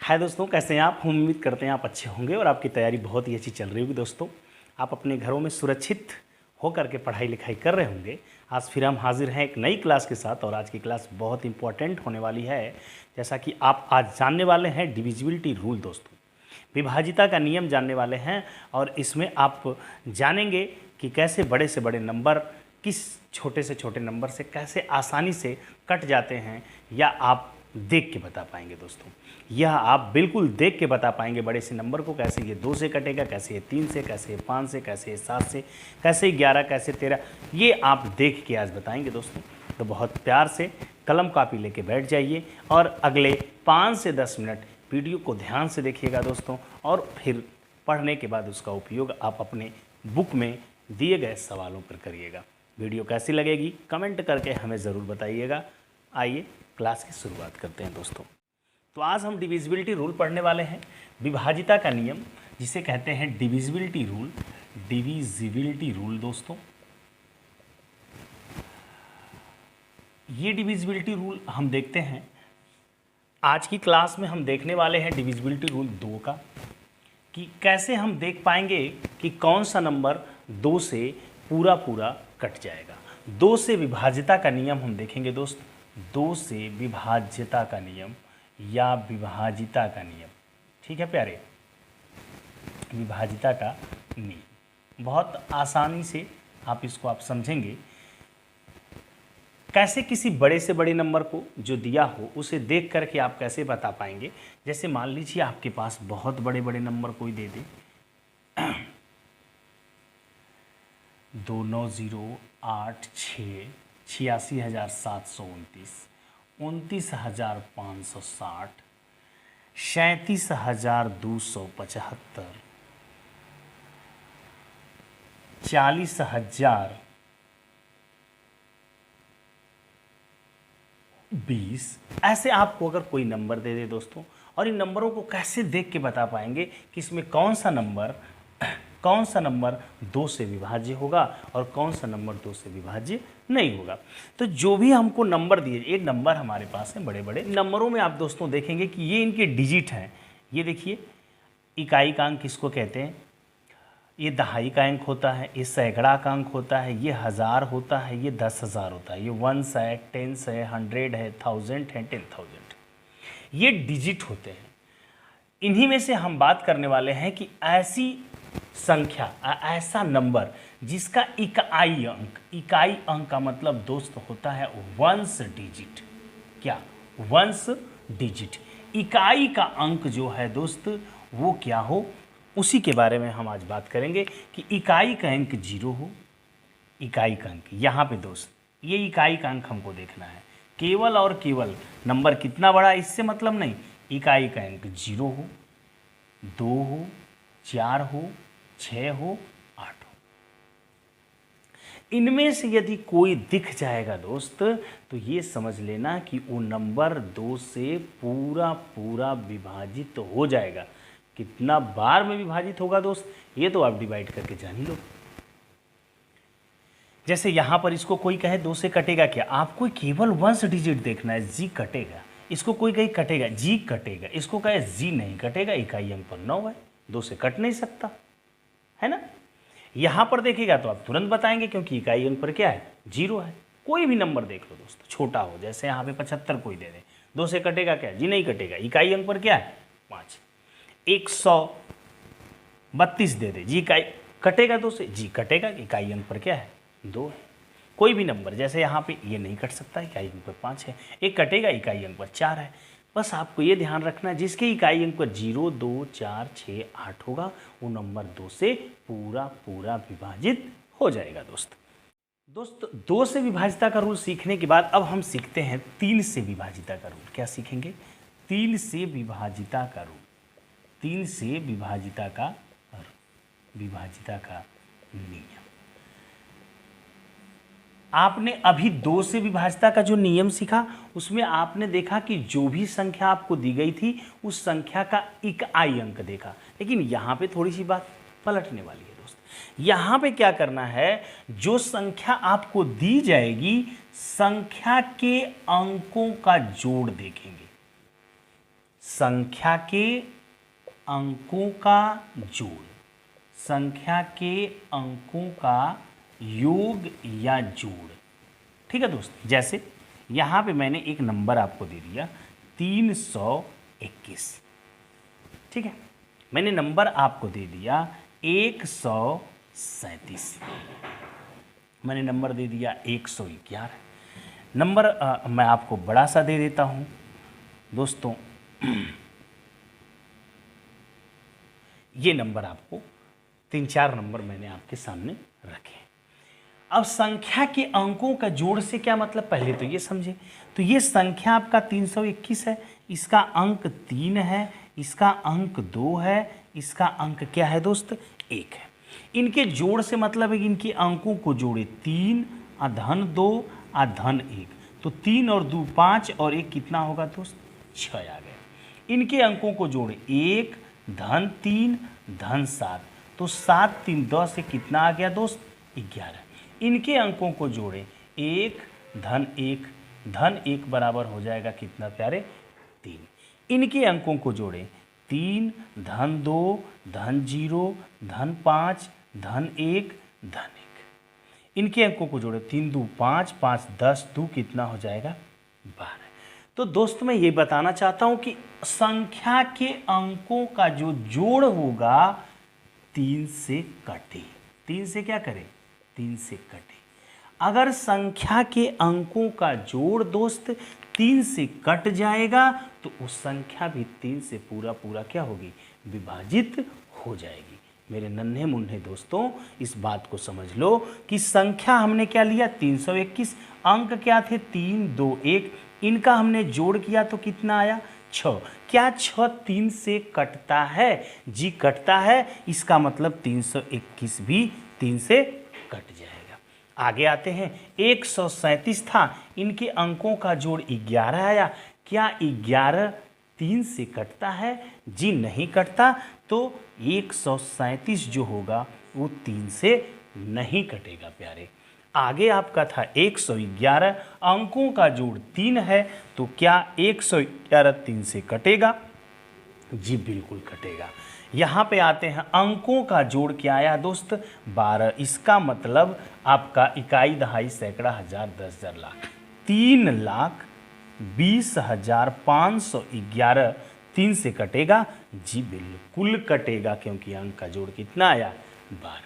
हाय दोस्तों, कैसे हैं आप। हम उम्मीद करते हैं आप अच्छे होंगे और आपकी तैयारी बहुत ही अच्छी चल रही होगी। दोस्तों, आप अपने घरों में सुरक्षित होकर के पढ़ाई लिखाई कर रहे होंगे। आज फिर हम हाजिर हैं एक नई क्लास के साथ और आज की क्लास बहुत इंपॉर्टेंट होने वाली है। जैसा कि आप आज जानने वाले हैं डिविजिबिलिटी रूल। दोस्तों, विभाजिता का नियम जानने वाले हैं और इसमें आप जानेंगे कि कैसे बड़े से बड़े नंबर किस छोटे से छोटे नंबर से कैसे आसानी से कट जाते हैं, या आप देख के बता पाएंगे। दोस्तों, यह आप बिल्कुल देख के बता पाएंगे बड़े से नंबर को, कैसे ये 2 से कटेगा, कैसे ये 3 से, कैसे ये 5 से, कैसे ये 7 से, कैसे 11, कैसे 13, ये आप देख के आज बताएंगे। दोस्तों, तो बहुत प्यार से कलम कापी लेके बैठ जाइए और अगले 5 से 10 मिनट वीडियो को ध्यान से देखिएगा दोस्तों, और फिर पढ़ने के बाद उसका उपयोग आप अपने बुक में दिए गए सवालों पर करिएगा। वीडियो कैसी लगेगी कमेंट करके हमें ज़रूर बताइएगा। आइए क्लास की शुरुआत करते हैं। दोस्तों, तो आज हम डिविजिबिलिटी रूल पढ़ने वाले हैं, विभाजिता का नियम जिसे कहते हैं डिविजिबिलिटी रूल। डिविजिबिलिटी रूल दोस्तों, ये डिविजिबिलिटी रूल हम देखते हैं। आज की क्लास में हम देखने वाले हैं डिविजिबिलिटी रूल 2 का, कि कैसे हम देख पाएंगे कि कौन सा नंबर 2 से पूरा पूरा कट जाएगा। 2 से विभाजिता का नियम हम देखेंगे दोस्त। 2 से विभाज्यता का नियम या विभाजिता का नियम, ठीक है प्यारे, विभाजिता का नियम बहुत आसानी से आप समझेंगे। कैसे किसी बड़े से बड़े नंबर को जो दिया हो उसे देख करके आप कैसे बता पाएंगे। जैसे मान लीजिए आपके पास बहुत बड़े बड़े नंबर कोई दे दे 2908 86,729, 29,560, 37,275, 40,020, ऐसे आपको अगर कोई नंबर दे दे दोस्तों, और इन नंबरों को कैसे देख के बता पाएंगे कि इसमें कौन सा नंबर 2 से विभाज्य होगा और कौन सा नंबर 2 से विभाज्य नहीं होगा। तो जो भी हमको नंबर दिए, एक नंबर हमारे पास है, बड़े बड़े नंबरों में आप दोस्तों देखेंगे कि ये इनके डिजिट हैं। ये देखिए, इकाई का अंक किसको कहते हैं, ये दहाई का अंक होता है, ये सैकड़ा का अंक होता है, ये 1000 होता है, ये 10,000 होता है, ये 1 है, 10 है, 100 है, 1000 है, 10,000। ये डिजिट होते हैं। इन्हीं में से हम बात करने वाले हैं कि ऐसी संख्या, ऐसा नंबर जिसका इकाई अंक का मतलब दोस्त होता है वंश डिजिट। क्या? वंश डिजिट। इकाई का अंक जो है दोस्त वो क्या हो, उसी के बारे में हम आज बात करेंगे कि इकाई का अंक 0 हो। इकाई का अंक यहाँ पे दोस्त, ये इकाई का अंक हमको देखना है। केवल और केवल नंबर कितना बड़ा इससे मतलब नहीं, इकाई का अंक 0 हो, 2 हो, 4 हो, 6 हो, 8 हो। इनमें से यदि कोई दिख जाएगा दोस्त तो ये समझ लेना कि वो नंबर 2 से पूरा पूरा विभाजित हो जाएगा। कितना बार में विभाजित होगा दोस्त, ये तो आप डिवाइड करके जान ही लो। जैसे यहाँ पर इसको कोई कहे 2 से कटेगा क्या, आपको केवल वंश डिजिट देखना है, जी कटेगा। इसको कोई कहे कटेगा, जी कटेगा। इसको कहे जी नहीं कटेगा, इकाई अंक पर 9 है, 2 से कट नहीं सकता, है ना। यहाँ पर देखेगा तो आप तुरंत बताएंगे क्योंकि इकाई अंक पर क्या है, 0 है। कोई भी नंबर देख लो दोस्तों, छोटा हो, जैसे यहाँ पे 75 कोई दे दे, 2 से कटेगा क्या, जी नहीं कटेगा, इकाई अंक पर क्या है 5। 132 दे दे, जी इकाई कटेगा 2 से, जी कटेगा, इकाई अंक पर क्या है 2 है। कोई भी नंबर, जैसे यहाँ पे ये नहीं कट सकता, इकाई अंक पर 5 है, एक कटेगा, इकाई अंक पर 4 है। बस आपको ये ध्यान रखना है जिसके इकाई अंक पर 0, 2, 4, 6, 8 होगा वो नंबर 2 से पूरा पूरा विभाजित हो जाएगा। दोस्त 2 से विभाजिता का रूल सीखने के बाद अब हम सीखते हैं 3 से विभाजिता का रूल। क्या सीखेंगे? 3 से विभाजिता का रूल। 3 से विभाजिता का नियम। आपने अभी 2 से विभाजिता का जो नियम सीखा उसमें आपने देखा कि जो भी संख्या आपको दी गई थी उस संख्या का इकाई अंक देखा, लेकिन यहाँ पे थोड़ी सी बात पलटने वाली है दोस्त। यहाँ पे क्या करना है, जो संख्या आपको दी जाएगी संख्या के अंकों का जोड़ देखेंगे। संख्या के अंकों का जोड़, संख्या के अंकों का योग या जोड़। ठीक है दोस्त, जैसे यहाँ पे मैंने एक नंबर आपको दे दिया 321। ठीक है, मैंने नंबर आपको दे दिया 137, मैंने नंबर दे दिया 111। नंबर मैं आपको बड़ा सा दे देता हूँ दोस्तों, ये नंबर आपको 3-4 नंबर मैंने आपके सामने रखे। अब संख्या के अंकों का जोड़ से क्या मतलब, पहले तो ये समझे। तो ये संख्या आपका 321 है, इसका अंक 3 है, इसका अंक 2 है, इसका अंक क्या है दोस्त, 1 है। इनके जोड़ से मतलब है कि इनके अंकों को जोड़े 3 धन 2 धन 1, तो 3 और 2 5 और 1 कितना होगा दोस्त, 6 आ गया। इनके अंकों को जोड़े 1 धन 3 धन 7, तो 7 3 10 से कितना आ गया दोस्त, 11। इनके अंकों को जोड़े 1 धन 1 बराबर हो जाएगा कितना प्यारे, 3। इनके अंकों को जोड़े 3 धन 2 धन 0 धन 5 धन 1 धन 1। इनके अंकों को जोड़े 3 2 5 5 10 2 कितना हो जाएगा, 12। तो दोस्त मैं ये बताना चाहता हूँ कि संख्या के अंकों का जो जोड़ होगा 3 से कटे, 3 से क्या करें, 3 से कटे। अगर संख्या के अंकों का जोड़ दोस्त 3 से कट जाएगा तो उस संख्या भी 3 से पूरा पूरा क्या होगी, विभाजित हो जाएगी। मेरे नन्हे मुन्ने दोस्तों इस बात को समझ लो कि संख्या हमने क्या लिया 321, अंक क्या थे 3 2 1, इनका हमने जोड़ किया तो कितना आया 6। क्या 6 3 से कटता है, जी कटता है, इसका मतलब 321 भी 3 से कट जाएगा। आगे आते हैं, 137 था, इनके अंकों का जोड़ 11 आया, क्या 11 3 से कटता है, जी नहीं कटता, तो 137 जो होगा वो 3 से नहीं कटेगा प्यारे। आगे आपका था 111, अंकों का जोड़ 3 है, तो क्या 111 3 से कटेगा, जी बिल्कुल कटेगा। यहाँ पे आते हैं, अंकों का जोड़ क्या आया दोस्त 12, इसका मतलब आपका इकाई दहाई सैकड़ा हज़ार 10,000 लाख, 3,20,511 3 से कटेगा, जी बिल्कुल कटेगा, क्योंकि अंक का जोड़ कितना आया 12।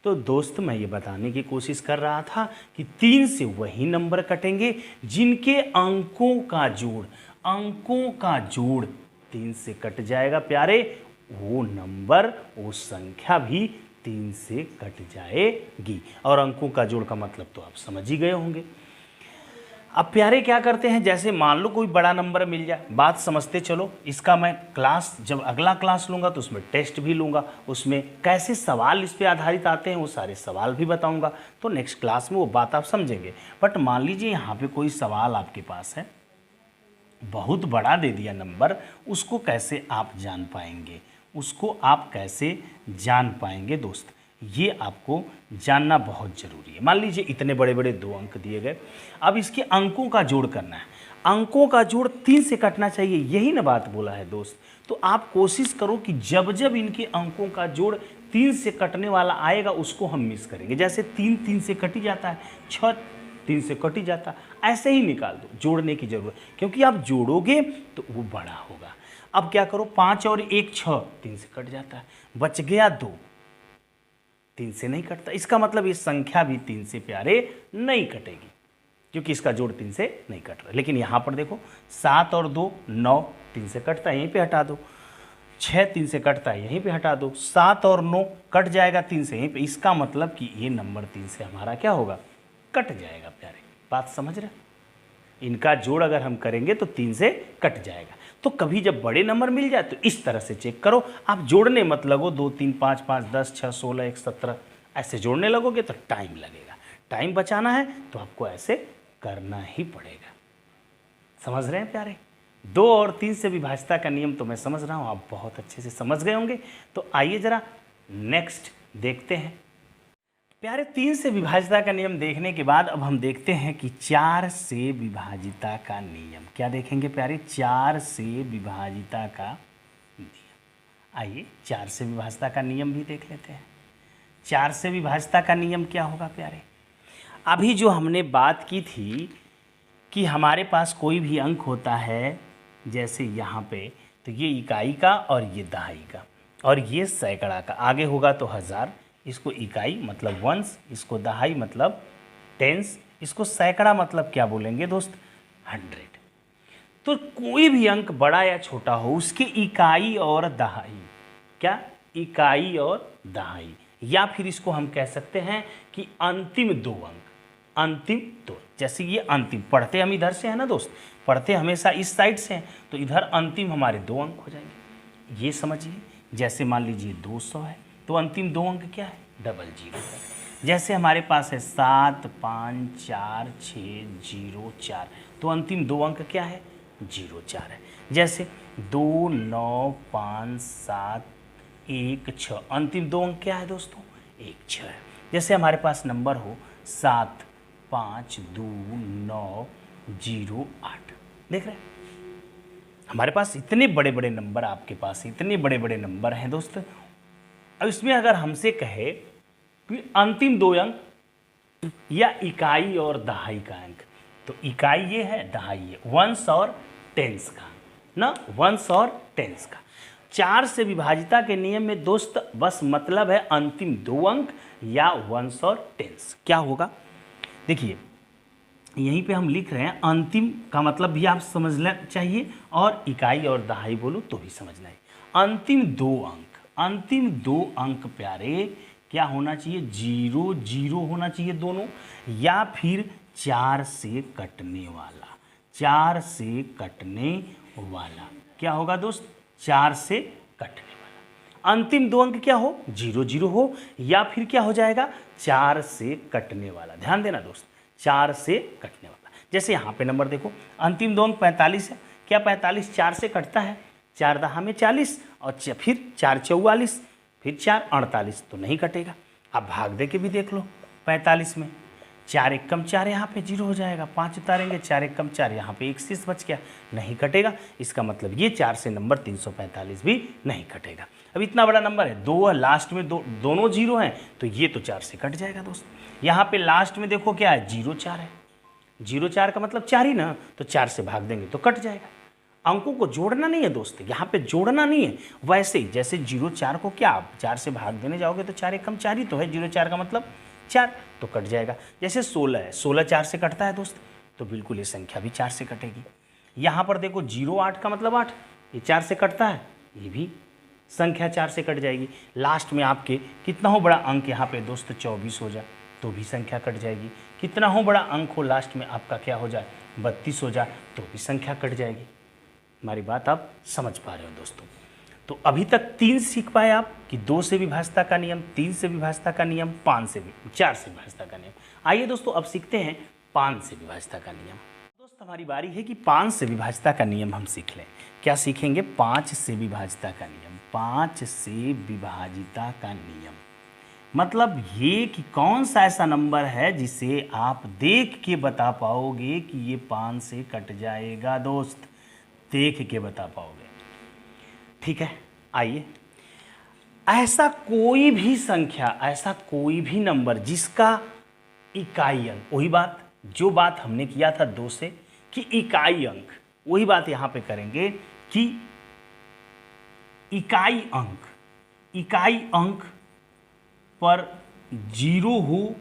तो दोस्त मैं ये बताने की कोशिश कर रहा था कि 3 से वही नंबर कटेंगे जिनके अंकों का जोड़ 3 से कट जाएगा प्यारे, वो नंबर वो संख्या भी 3 से कट जाएगी। और अंकों का जोड़ का मतलब तो आप समझ ही गए होंगे। अब प्यारे क्या करते हैं, जैसे मान लो कोई बड़ा नंबर मिल जाए, बात समझते चलो, इसका मैं क्लास जब अगला क्लास लूँगा तो उसमें टेस्ट भी लूँगा, उसमें कैसे सवाल इस पे आधारित आते हैं वो सारे सवाल भी बताऊँगा, तो नेक्स्ट क्लास में वो बात आप समझेंगे। बट मान लीजिए यहाँ पे कोई सवाल आपके पास है, बहुत बड़ा दे दिया नंबर, उसको कैसे आप जान पाएंगे, उसको आप कैसे जान पाएंगे दोस्त, ये आपको जानना बहुत ज़रूरी है। मान लीजिए इतने बड़े बड़े 2 अंक दिए गए, अब इसके अंकों का जोड़ करना है, अंकों का जोड़ 3 से कटना चाहिए, यही ना बात बोला है दोस्त। तो आप कोशिश करो कि जब जब इनके अंकों का जोड़ 3 से कटने वाला आएगा उसको हम मिस करेंगे। जैसे 3 3 से कट ही जाता है, 6 3 से कट ही जाता है, ऐसे ही निकाल दो, जोड़ने की जरूरत, क्योंकि आप जोड़ोगे तो वो बड़ा होगा। अब क्या करो, 5 और 1 6, 3 से कट जाता है, बच गया 2, 3 से नहीं कटता, इसका मतलब ये संख्या भी 3 से प्यारे नहीं कटेगी, क्योंकि इसका जोड़ 3 से नहीं कट रहा। लेकिन यहाँ पर देखो 7 और 2 9, 3 से कटता है, यहीं पे हटा दो, 6 3 से कटता है, यहीं पे हटा दो, 7 और 9 कट जाएगा 3 से, यहीं पे, इसका मतलब कि ये नंबर 3 से हमारा क्या होगा, कट जाएगा प्यारे। बात समझ रहे, इनका जोड़ अगर हम करेंगे तो 3 से कट जाएगा। तो कभी जब बड़े नंबर मिल जाए तो इस तरह से चेक करो, आप जोड़ने मत लगो 2 3 5 5 10 6 16 1 17, ऐसे जोड़ने लगोगे तो टाइम लगेगा। टाइम बचाना है तो आपको ऐसे करना ही पड़ेगा। समझ रहे हैं प्यारे, 2 और 3 से विभाज्यता का नियम तो मैं समझ रहा हूँ, आप बहुत अच्छे से समझ गए होंगे। तो आइए जरा नेक्स्ट देखते हैं। प्यारे 3 से विभाजिता का नियम देखने के बाद अब हम देखते हैं कि 4 से विभाजिता का नियम। क्या देखेंगे प्यारे? 4 से विभाजिता का नियम। आइए 4 से विभाजिता का नियम भी देख लेते हैं। 4 से विभाजिता का नियम क्या होगा प्यारे? अभी जो हमने बात की थी कि हमारे पास कोई भी अंक होता है, जैसे यहाँ पे, तो ये इकाई का और ये दहाई का और ये सैकड़ा का। आगे होगा तो हज़ार, इसको इकाई मतलब वंस, इसको दहाई मतलब टेंस, इसको सैकड़ा मतलब क्या बोलेंगे दोस्त? 100। तो कोई भी अंक बड़ा या छोटा हो, उसके इकाई और दहाई, क्या? इकाई और दहाई, या फिर इसको हम कह सकते हैं कि अंतिम दो अंक, अंतिम दो। जैसे ये अंतिम, पढ़ते हम इधर से है ना दोस्त, पढ़ते हमेशा इस साइड से हैं, तो इधर अंतिम हमारे 2 अंक हो जाएंगे। ये समझिए, जैसे मान लीजिए 200 है तो अंतिम 2 अंक क्या है? डबल जीरो है। जैसे हमारे पास है 7 5 4 6 0 4, तो अंतिम 2 अंक क्या है? 0 4 है। जैसे 2 9 5 7 1 6, अंतिम 2 अंक क्या है दोस्तों? 1 6 है। जैसे हमारे पास नंबर हो 7 5 2 9 0 8, देख रहे हैं हमारे पास इतने बड़े बड़े नंबर, आपके पास इतने बड़े बड़े नंबर हैं दोस्त। अब इसमें अगर हमसे कहे कि अंतिम 2 अंक या इकाई और दहाई का अंक, तो इकाई ये है, दहाई ये, वंस और टेंस का ना, वंस और टेंस का। 4 से विभाजिता के नियम में दोस्त बस मतलब है अंतिम 2 अंक या वंस और टेंस। क्या होगा देखिए, यहीं पे हम लिख रहे हैं, अंतिम का मतलब भी आप समझना चाहिए और इकाई और दहाई बोलो तो भी समझना है। अंतिम 2 अंक, अंतिम 2 अंक प्यारे क्या होना चाहिए? 0 0 होना चाहिए दोनों, या फिर 4 से कटने वाला, 4 से कटने वाला। क्या होगा दोस्त? 4 से कटने वाला। अंतिम 2 अंक क्या हो? 0 0 हो, या फिर क्या हो जाएगा? 4 से कटने वाला। ध्यान देना दोस्त, 4 से कटने वाला। जैसे यहाँ पे नंबर देखो, अंतिम 2 अंक 45 है। क्या 45 4 से कटता है? 4 दहा में 40 और फिर 4 44, फिर 4 48, तो नहीं कटेगा। अब भाग दे के भी देख लो 45 में, 4 1 कम 4, यहाँ पे 0 हो जाएगा। 5 उतारेंगे, 4 1 कम 4, यहाँ पे 1 शेष बच गया, नहीं कटेगा। इसका मतलब ये 4 से नंबर 345 भी नहीं कटेगा। अब इतना बड़ा नंबर है, 2 लास्ट में, दोनों 0 हैं, तो ये तो 4 से कट जाएगा दोस्त। यहाँ पे लास्ट में देखो क्या है? 0 4 है। 0 4 का मतलब 4 ही ना, तो 4 से भाग देंगे तो कट जाएगा। अंकों को जोड़ना नहीं है दोस्त, यहाँ पे जोड़ना नहीं है। वैसे ही जैसे 0 4 को क्या आप 4 से भाग देने जाओगे तो 4 1 कम 4 ही तो है, 0 4 का मतलब 4, तो कट जाएगा। जैसे 16 है, 16 4 से कटता है दोस्त, तो बिल्कुल ये संख्या भी 4 से कटेगी। यहाँ पर देखो 0 8 का मतलब 8, ये 4 से कटता है, ये भी संख्या 4 से कट जाएगी। लास्ट में आपके कितना हो बड़ा अंक यहाँ पे दोस्त 24 हो जाए तो भी संख्या कट जाएगी। कितना हो बड़ा अंक हो लास्ट में आपका क्या हो जाए? 32 हो जाए तो भी संख्या कट जाएगी। हमारी बात आप समझ पा रहे हो दोस्तों। तो अभी तक 3 सीख पाए आप कि 2 से विभाजिता का नियम, 3 से विभाजिता का नियम, 4 से विभाजिता का नियम। आइए दोस्तों अब सीखते हैं 5 से विभाजिता का नियम। दोस्त हमारी बारी है कि 5 से विभाजिता का नियम हम सीख लें। क्या सीखेंगे? 5 से विभाजिता का नियम। 5 से विभाजिता का नियम मतलब ये कि कौन सा ऐसा नंबर है जिसे आप देख के बता पाओगे कि ये 5 से कट जाएगा दोस्त, देख के बता पाओगे। ठीक है, आइए, ऐसा कोई भी संख्या, ऐसा कोई भी नंबर जिसका इकाई अंक, वही बात जो बात हमने किया था 2 से कि इकाई अंक, वही बात यहाँ पे करेंगे कि इकाई अंक पर 0 हो,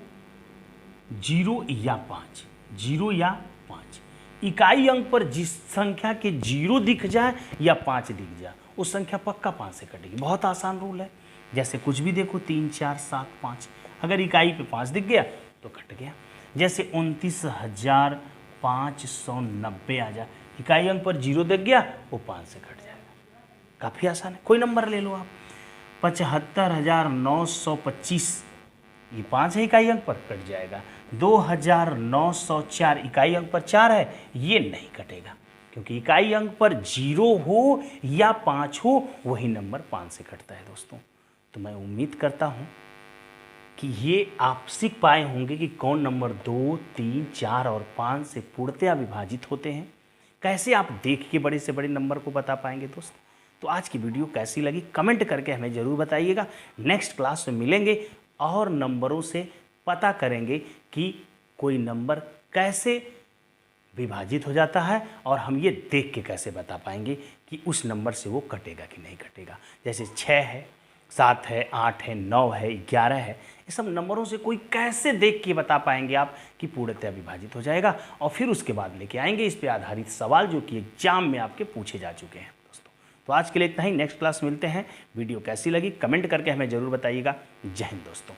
0 या 5, 0 या 5। इकाई अंक पर जिस संख्या के 0 दिख जाए या 5 दिख जाए, उस संख्या पक्का 5 से कटेगी। बहुत आसान रूल है। जैसे कुछ भी देखो 3 4 7 5, अगर इकाई पे 5 दिख गया तो कट गया। जैसे 29,590 आ जाए, इकाई अंक पर 0 दिख गया, वो 5 से कट जाएगा। काफ़ी आसान है। कोई नंबर ले लो आप, 75,925, ये 5 है, इकाई अंक पर कट जाएगा। 2,904, इकाई अंक पर 4 है, ये नहीं कटेगा क्योंकि इकाई अंक पर 0 हो या 5 हो, वही नंबर 5 से कटता है दोस्तों। तो मैं उम्मीद करता हूँ कि ये आप सीख पाए होंगे कि कौन नंबर 2, 3, 4 और 5 से पूर्णतया विभाजित होते हैं। कैसे आप देख के बड़े से बड़े नंबर को बता पाएंगे दोस्त। तो आज की वीडियो कैसी लगी कमेंट करके हमें ज़रूर बताइएगा। नेक्स्ट क्लास में मिलेंगे और नंबरों से पता करेंगे कि कोई नंबर कैसे विभाजित हो जाता है और हम ये देख के कैसे बता पाएंगे कि उस नंबर से वो कटेगा कि नहीं कटेगा। जैसे 6 है, 7 है, 8 है, 9 है, 11 है, ये सब नंबरों से कोई कैसे देख के बता पाएंगे आप कि पूर्णतः विभाजित हो जाएगा। और फिर उसके बाद लेके आएंगे इस पे आधारित सवाल जो कि एग्जाम में आपके पूछे जा चुके हैं दोस्तों। तो आज के लिए इतना ही, नेक्स्ट क्लास मिलते हैं। वीडियो कैसी लगी कमेंट करके हमें ज़रूर बताइएगा। जय हिंद दोस्तों।